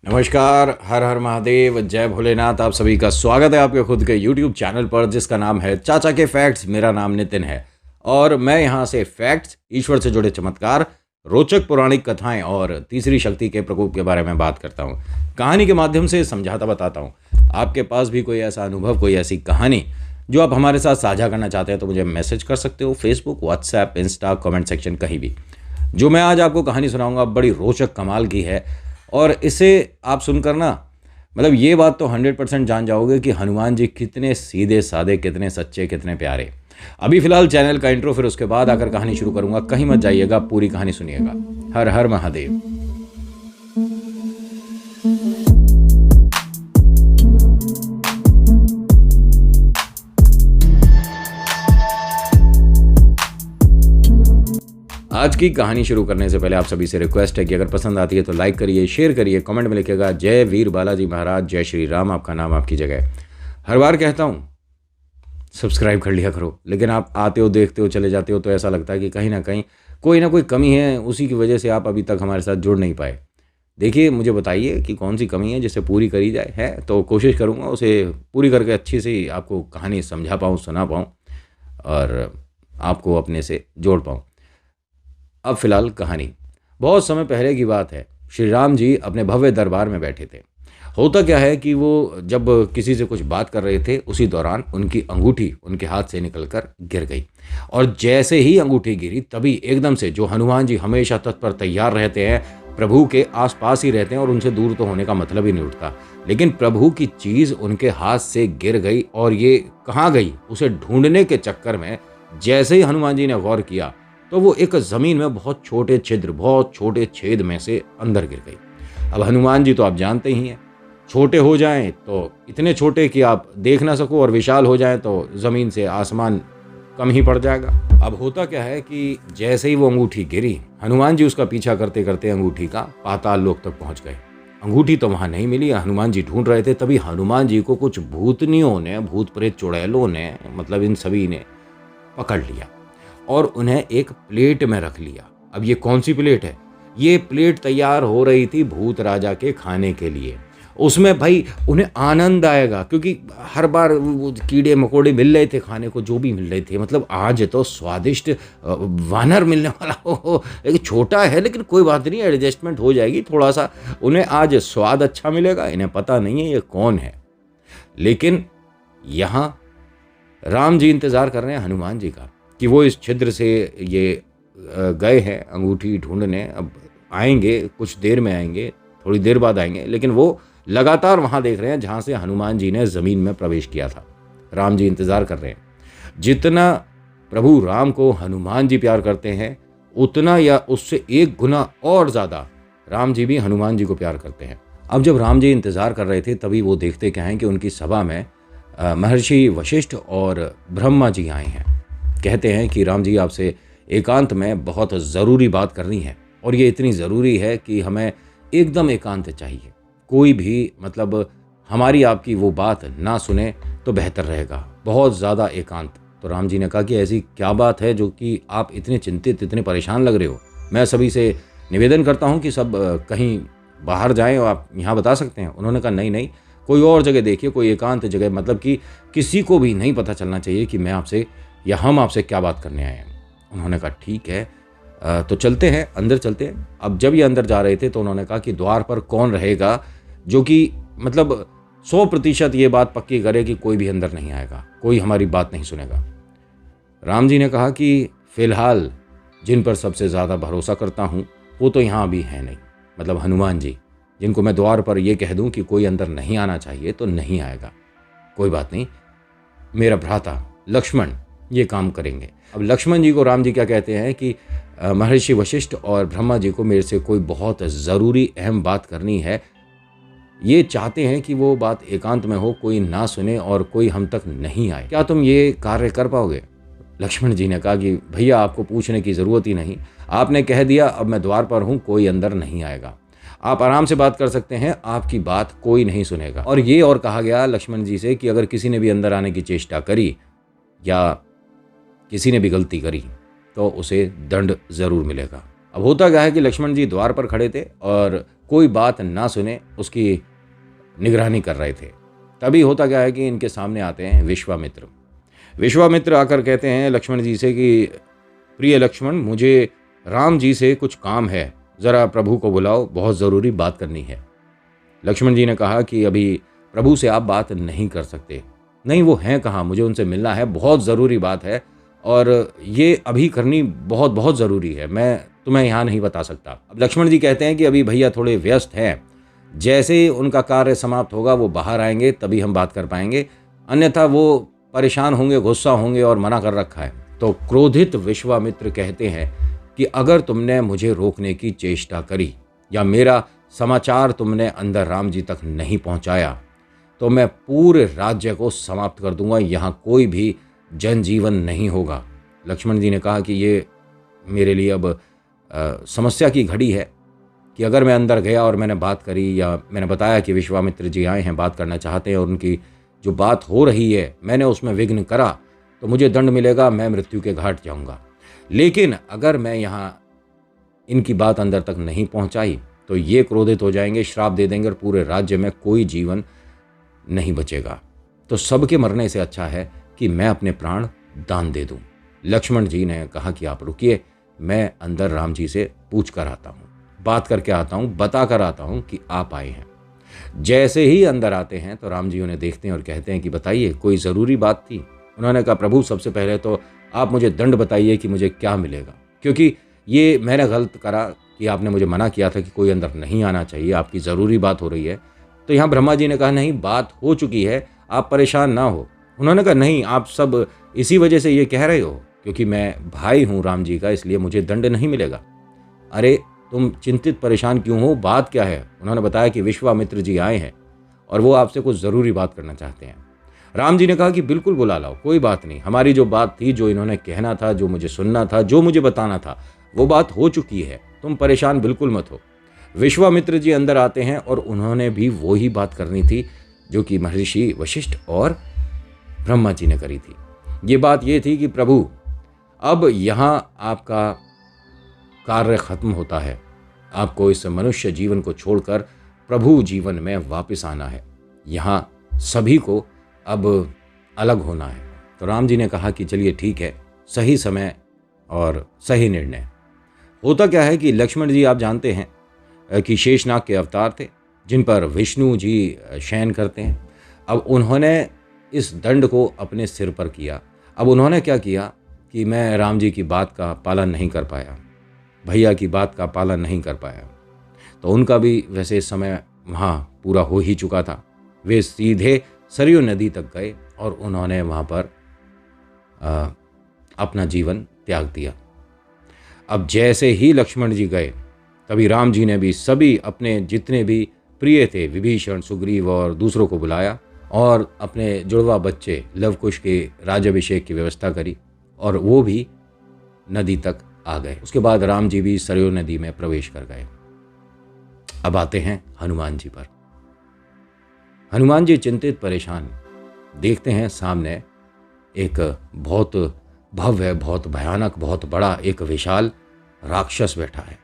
नमस्कार, हर हर महादेव, जय भोलेनाथ। आप सभी का स्वागत है आपके खुद के YouTube चैनल पर जिसका नाम है चाचा के फैक्ट्स। मेरा नाम नितिन है और मैं यहाँ से फैक्ट्स, ईश्वर से जुड़े चमत्कार, रोचक पौराणिक कथाएं और तीसरी शक्ति के प्रकोप के बारे में बात करता हूँ। कहानी के माध्यम से समझाता बताता हूँ। आपके पास भी कोई ऐसा अनुभव, कोई ऐसी कहानी जो आप हमारे साथ साझा करना चाहते हैं तो मुझे मैसेज कर सकते हो, Facebook, WhatsApp, Insta, comment section, कहीं भी। जो मैं आज आपको कहानी सुनाऊंगा बड़ी रोचक कमाल की है और इसे आप सुनकर ना मतलब ये बात तो 100% जान जाओगे कि हनुमान जी कितने सीधे साधे, कितने सच्चे, कितने प्यारे। अभी फिलहाल चैनल का इंट्रो, फिर उसके बाद आकर कहानी शुरू करूंगा। कहीं मत जाइएगा, पूरी कहानी सुनिएगा। हर हर महादेव। आज की कहानी शुरू करने से पहले आप सभी से रिक्वेस्ट है कि अगर पसंद आती है तो लाइक करिए, शेयर करिए, कमेंट में लिखिएगा जय वीर बालाजी महाराज, जय श्री राम, आपका नाम आपकी जगह। हर बार कहता हूँ सब्सक्राइब कर लिया करो, लेकिन आप आते हो, देखते हो, चले जाते हो तो ऐसा लगता है कि कहीं ना कहीं कोई ना कोई कमी है, उसी की वजह से आप अभी तक हमारे साथ जुड़ नहीं पाए। देखिए, मुझे बताइए कि कौन सी कमी है जिसे पूरी करी जाए। है तो कोशिश करूँगा उसे पूरी करके अच्छी से आपको कहानी समझा पाऊँ, सुना पाऊँ और आपको अपने से जोड़ पाऊँ। अब फिलहाल कहानी बहुत समय पहले की बात है। श्री राम जी अपने भव्य दरबार में बैठे थे। होता क्या है कि वो जब किसी से कुछ बात कर रहे थे, उसी दौरान उनकी अंगूठी उनके हाथ से निकलकर गिर गई। और जैसे ही अंगूठी गिरी, तभी एकदम से, जो हनुमान जी हमेशा तत्पर तैयार रहते हैं, प्रभु के आसपास ही रहते हैं और उनसे दूर तो होने का मतलब ही नहीं उठता, लेकिन प्रभु की चीज़ उनके हाथ से गिर गई। और ये कहाँ गई, उसे ढूंढने के चक्कर में जैसे ही हनुमान जी ने गौर किया तो वो एक ज़मीन में बहुत छोटे छिद्र, बहुत छोटे छेद में से अंदर गिर गई। अब हनुमान जी तो आप जानते ही हैं, छोटे हो जाएं तो इतने छोटे कि आप देख ना सको, और विशाल हो जाएं तो ज़मीन से आसमान कम ही पड़ जाएगा। अब होता क्या है कि जैसे ही वो अंगूठी गिरी, हनुमान जी उसका पीछा करते करते अंगूठी का पाताल लोक तक पहुंच गए। अंगूठी तो वहाँ नहीं मिली, हनुमान जी ढूंढ रहे थे। तभी हनुमान जी को कुछ भूतनियों ने, भूत प्रेत चुड़ैलों ने, मतलब इन सभी ने पकड़ लिया और उन्हें एक प्लेट में रख लिया। अब ये कौन सी प्लेट है? ये प्लेट तैयार हो रही थी भूत राजा के खाने के लिए। उसमें भाई उन्हें आनंद आएगा, क्योंकि हर बार वो कीड़े मकोड़े मिल रहे थे खाने को, जो भी मिल रहे थे। मतलब आज तो स्वादिष्ट वानर मिलने वाला हो। एक छोटा है लेकिन कोई बात नहीं, एडजस्टमेंट हो जाएगी थोड़ा सा। उन्हें आज स्वाद अच्छा मिलेगा। इन्हें पता नहीं है ये कौन है, लेकिन यहाँ राम जी इंतज़ार कर रहे हैं हनुमान जी का कि वो इस छिद्र से ये गए हैं अंगूठी ढूंढने। अब आएंगे, कुछ देर में आएंगे, थोड़ी देर बाद आएंगे, लेकिन वो लगातार वहाँ देख रहे हैं जहाँ से हनुमान जी ने ज़मीन में प्रवेश किया था। राम जी इंतज़ार कर रहे हैं। जितना प्रभु राम को हनुमान जी प्यार करते हैं, उतना या उससे 1 गुना और ज़्यादा राम जी भी हनुमान जी को प्यार करते हैं। अब जब राम जी इंतज़ार कर रहे थे, तभी वो देखते क्या हैं कि उनकी सभा में महर्षि वशिष्ठ और ब्रह्मा जी आए हैं। कहते हैं कि राम जी, आपसे एकांत में बहुत ज़रूरी बात करनी है, और ये इतनी ज़रूरी है कि हमें एकदम एकांत चाहिए। कोई भी मतलब हमारी आपकी वो बात ना सुने तो बेहतर रहेगा, बहुत ज़्यादा एकांत। तो राम जी ने कहा कि ऐसी क्या बात है जो कि आप इतने चिंतित, इतने परेशान लग रहे हो? मैं सभी से निवेदन करता हूँ कि सब कहीं बाहर जाएं और आप यहाँ बता सकते हैं। उन्होंने कहा नहीं नहीं, कोई और जगह देखिए, कोई एकांत जगह, मतलब कि किसी को भी नहीं पता चलना चाहिए कि मैं आपसे या हम आपसे क्या बात करने आए हैं। उन्होंने कहा ठीक है, तो चलते हैं, अंदर चलते हैं। अब जब ये अंदर जा रहे थे तो उन्होंने कहा कि द्वार पर कौन रहेगा जो कि मतलब 100% ये बात पक्की करे कि कोई भी अंदर नहीं आएगा, कोई हमारी बात नहीं सुनेगा। राम जी ने कहा कि फिलहाल जिन पर सबसे ज़्यादा भरोसा करता हूँ वो तो यहाँ अभी है नहीं, मतलब हनुमान जी, जिनको मैं द्वार पर ये कह दूँ कि कोई अंदर नहीं आना चाहिए तो नहीं आएगा। कोई बात नहीं, मेरा भ्राता लक्ष्मण ये काम करेंगे। अब लक्ष्मण जी को राम जी क्या कहते हैं कि महर्षि वशिष्ठ और ब्रह्मा जी को मेरे से कोई बहुत ज़रूरी अहम बात करनी है। ये चाहते हैं कि वो बात एकांत में हो, कोई ना सुने और कोई हम तक नहीं आए। क्या तुम ये कार्य कर पाओगे? लक्ष्मण जी ने कहा कि भैया, आपको पूछने की ज़रूरत ही नहीं, आपने कह दिया, अब मैं द्वार पर हूँ, कोई अंदर नहीं आएगा। आप आराम से बात कर सकते हैं, आपकी बात कोई नहीं सुनेगा। और ये और कहा गया लक्ष्मण जी से कि अगर किसी ने भी अंदर आने की चेष्टा करी या किसी ने भी गलती करी तो उसे दंड ज़रूर मिलेगा। अब होता क्या है कि लक्ष्मण जी द्वार पर खड़े थे और कोई बात ना सुने उसकी निगरानी कर रहे थे। तभी होता क्या है कि इनके सामने आते हैं विश्वामित्र। विश्वामित्र आकर कहते हैं लक्ष्मण जी से कि प्रिय लक्ष्मण, मुझे राम जी से कुछ काम है, ज़रा प्रभु को बुलाओ, बहुत ज़रूरी बात करनी है। लक्ष्मण जी ने कहा कि अभी प्रभु से आप बात नहीं कर सकते। नहीं, वो हैं कहाँ, मुझे उनसे मिलना है, बहुत ज़रूरी बात है और ये अभी करनी बहुत बहुत ज़रूरी है, मैं तुम्हें यहाँ नहीं बता सकता। अब लक्ष्मण जी कहते हैं कि अभी भैया थोड़े व्यस्त हैं, जैसे ही उनका कार्य समाप्त होगा वो बाहर आएंगे तभी हम बात कर पाएंगे, अन्यथा वो परेशान होंगे, गुस्सा होंगे और मना कर रखा है। तो क्रोधित विश्वामित्र कहते हैं कि अगर तुमने मुझे रोकने की चेष्टा करी या मेरा समाचार तुमने अंदर राम जी तक नहीं पहुंचाया तो मैं पूरे राज्य को समाप्त कर दूंगा, यहाँ कोई भी जनजीवन नहीं होगा। लक्ष्मण जी ने कहा कि ये मेरे लिए अब समस्या की घड़ी है कि अगर मैं अंदर गया और मैंने बात करी या मैंने बताया कि विश्वामित्र जी आए हैं, बात करना चाहते हैं और उनकी जो बात हो रही है मैंने उसमें विघ्न करा तो मुझे दंड मिलेगा, मैं मृत्यु के घाट जाऊंगा। लेकिन अगर मैं यहाँ इनकी बात अंदर तक नहीं पहुंचाई तो ये क्रोधित हो जाएंगे, श्राप दे देंगे और पूरे राज्य में कोई जीवन नहीं बचेगा। तो सबके मरने से अच्छा है कि मैं अपने प्राण दान दे दूं। लक्ष्मण जी ने कहा कि आप रुकिए, मैं अंदर राम जी से पूछ कर आता हूँ, बात करके आता हूँ, बता कर आता हूँ कि आप आए हैं। जैसे ही अंदर आते हैं तो राम जी उन्हें देखते हैं और कहते हैं कि बताइए, कोई ज़रूरी बात थी? उन्होंने कहा प्रभु, सबसे पहले तो आप मुझे दंड बताइए कि मुझे क्या मिलेगा, क्योंकि ये मैंने गलत करा कि आपने मुझे मना किया था कि कोई अंदर नहीं आना चाहिए, आपकी ज़रूरी बात हो रही है। तो यहाँ ब्रह्मा जी ने कहा नहीं, बात हो चुकी है, आप परेशान ना हो। उन्होंने कहा नहीं, आप सब इसी वजह से ये कह रहे हो क्योंकि मैं भाई हूँ राम जी का, इसलिए मुझे दंड नहीं मिलेगा। अरे तुम चिंतित परेशान क्यों हो, बात क्या है? उन्होंने बताया कि विश्वामित्र जी आए हैं और वो आपसे कुछ ज़रूरी बात करना चाहते हैं। राम जी ने कहा कि बिल्कुल बुला लाओ, कोई बात नहीं, हमारी जो बात थी, जो इन्होंने कहना था, जो मुझे सुनना था, जो मुझे बताना था, वो बात हो चुकी है, तुम परेशान बिल्कुल मत हो। विश्वामित्र जी अंदर आते हैं और उन्होंने भी वो ही बात करनी थी जो कि महर्षि वशिष्ठ और ब्रह्मा जी ने करी थी। ये बात ये थी कि प्रभु, अब यहाँ आपका कार्य खत्म होता है, आपको इस मनुष्य जीवन को छोड़कर प्रभु जीवन में वापस आना है, यहाँ सभी को अब अलग होना है। तो राम जी ने कहा कि चलिए ठीक है, सही समय और सही निर्णय। होता क्या है कि लक्ष्मण जी, आप जानते हैं कि शेषनाग के अवतार थे जिन पर विष्णु जी शयन करते हैं। अब उन्होंने इस दंड को अपने सिर पर किया। अब उन्होंने क्या किया कि मैं राम जी की बात का पालन नहीं कर पाया, भैया की बात का पालन नहीं कर पाया, तो उनका भी वैसे इस समय वहाँ पूरा हो ही चुका था। वे सीधे सरयू नदी तक गए और उन्होंने वहाँ पर अपना जीवन त्याग दिया। अब जैसे ही लक्ष्मण जी गए तभी राम जी ने भी सभी अपने जितने भी प्रिय थे, विभीषण, सुग्रीव और दूसरों को बुलाया और अपने जुड़वा बच्चे लवकुश के राज्याभिषेक की व्यवस्था करी और वो भी नदी तक आ गए। उसके बाद राम जी भी सरयू नदी में प्रवेश कर गए। अब आते हैं हनुमान जी पर। हनुमान जी चिंतित परेशान देखते हैं सामने एक बहुत भव्य, बहुत भयानक, बहुत बड़ा एक विशाल राक्षस बैठा है।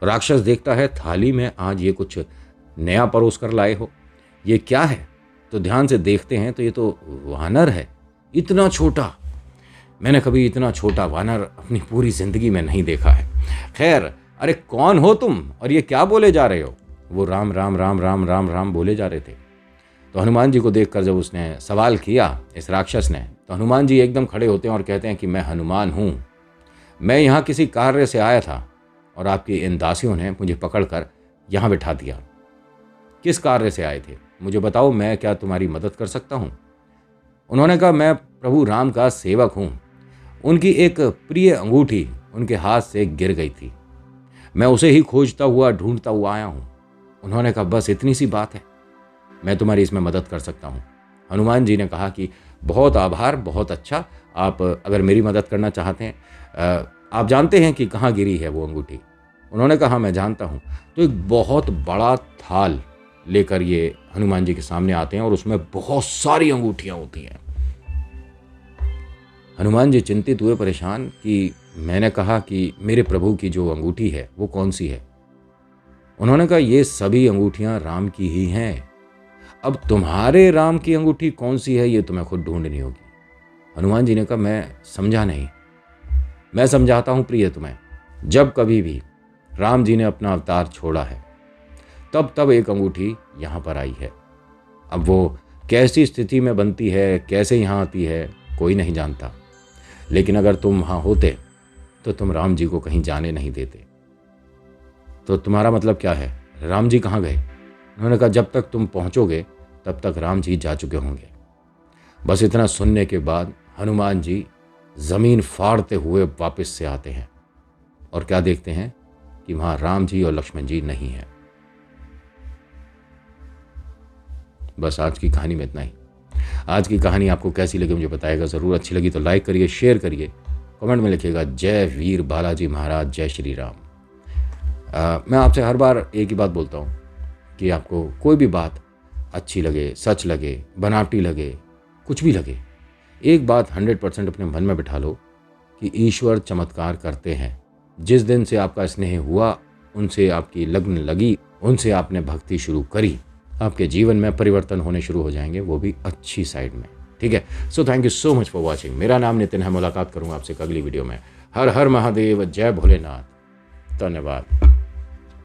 राक्षस देखता है थाली में आज ये कुछ नया परोस कर लाए हो, ये क्या है? तो ध्यान से देखते हैं तो ये तो वानर है, इतना छोटा। मैंने कभी इतना छोटा वानर अपनी पूरी जिंदगी में नहीं देखा है। खैर, अरे कौन हो तुम और ये क्या बोले जा रहे हो? वो राम राम राम राम राम राम बोले जा रहे थे। तो हनुमान जी को देखकर जब उसने सवाल किया इस राक्षस ने, तो हनुमान जी एकदम खड़े होते हैं और कहते हैं कि मैं हनुमान हूँ, मैं यहाँ किसी कार्य से आया था और आपकी इन दासियों ने मुझे पकड़कर यहाँ बिठा दिया। किस कार्य से आए थे मुझे बताओ, मैं क्या तुम्हारी मदद कर सकता हूँ? उन्होंने कहा मैं प्रभु राम का सेवक हूँ, उनकी एक प्रिय अंगूठी उनके हाथ से गिर गई थी, मैं उसे ही खोजता हुआ ढूंढता हुआ आया हूँ। उन्होंने कहा बस इतनी सी बात है, मैं तुम्हारी इसमें मदद कर सकता हूँ। हनुमान जी ने कहा कि बहुत आभार, बहुत अच्छा, आप अगर मेरी मदद करना चाहते हैं, आप जानते हैं कि कहाँ गिरी है वो अंगूठी? उन्होंने कहा मैं जानता हूँ। तो एक बहुत बड़ा थाल लेकर ये हनुमान जी के सामने आते हैं और उसमें बहुत सारी अंगूठियाँ होती हैं। हनुमान जी चिंतित हुए, परेशान कि मैंने कहा कि मेरे प्रभु की जो अंगूठी है वो कौन सी है? उन्होंने कहा ये सभी अंगूठियां राम की ही हैं। अब तुम्हारे राम की अंगूठी कौन सी है ये तुम्हें खुद ढूंढनी होगी। हनुमान जी ने कहा मैं समझा नहीं। मैं समझाता हूं प्रिय तुम्हें। जब कभी भी राम जी ने अपना अवतार छोड़ा है तब तब एक अंगूठी यहां पर आई है। अब वो कैसी स्थिति में बनती है, कैसे यहां आती है, कोई नहीं जानता। लेकिन अगर तुम वहां होते तो तुम राम जी को कहीं जाने नहीं देते। तो तुम्हारा मतलब क्या है? राम जी कहाँ गए? उन्होंने कहा जब तक तुम पहुंचोगे तब तक राम जी जा चुके होंगे। बस इतना सुनने के बाद हनुमान जी जमीन फाड़ते हुए वापस से आते हैं और क्या देखते हैं कि वहां राम जी और लक्ष्मण जी नहीं है। बस आज की कहानी में इतना ही। आज की कहानी आपको कैसी लगी मुझे बताइएगा ज़रूर। अच्छी लगी तो लाइक करिए, शेयर करिए, कमेंट में लिखिएगा जय वीर बालाजी महाराज, जय श्री राम। मैं आपसे हर बार एक ही बात बोलता हूँ कि आपको कोई भी बात अच्छी लगे, सच लगे, बनावटी लगे, कुछ भी लगे, एक बात 100% अपने मन में बिठा लो कि ईश्वर चमत्कार करते हैं। जिस दिन से आपका स्नेह हुआ, उनसे आपकी लगन लगी, उनसे आपने भक्ति शुरू करी, आपके जीवन में परिवर्तन होने शुरू हो जाएंगे, वो भी अच्छी साइड में। ठीक है। So thank you so much for watching. मेरा नाम नितिन है। मुलाकात करूंगा आपसे अगली वीडियो में। हर हर महादेव, जय भोलेनाथ। धन्यवाद।